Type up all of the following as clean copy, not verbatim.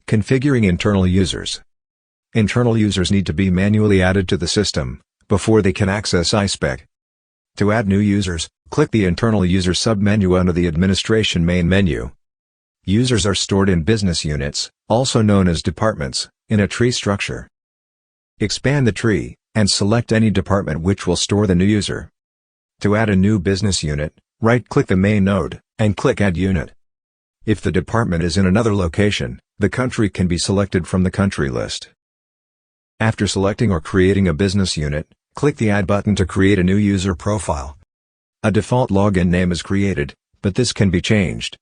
Configuring internal users. Internal users need to be manually added to the system before they can access iSpec. To add new users, click the Internal User submenu under the Administration main menu. Users are stored in business units, also known as departments, in a tree structure. Expand the tree, and select any department which will store the new user. To add a new business unit, right-click the main node, and click Add Unit. If the department is in another location, the country can be selected from the country list. After selecting or creating a business unit, click the Add button to create a new user profile. A default login name is created, but this can be changed.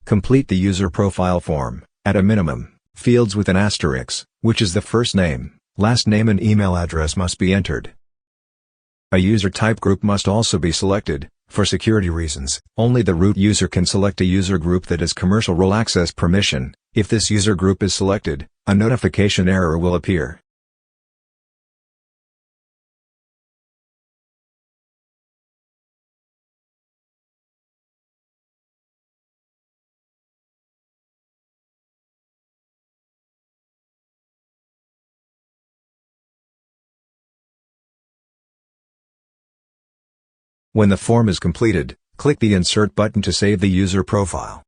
Complete the user profile form. At a minimum, fields with an asterisk, which is the first name, last name and email address must be entered. A user type group must also be selected. For security reasons, only the root user can select a user group that has commercial role access permission. If this user group is selected, a notification error will appear. When the form is completed, click the Insert button to save the user profile.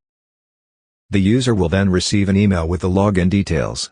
The user will then receive an email with the login details.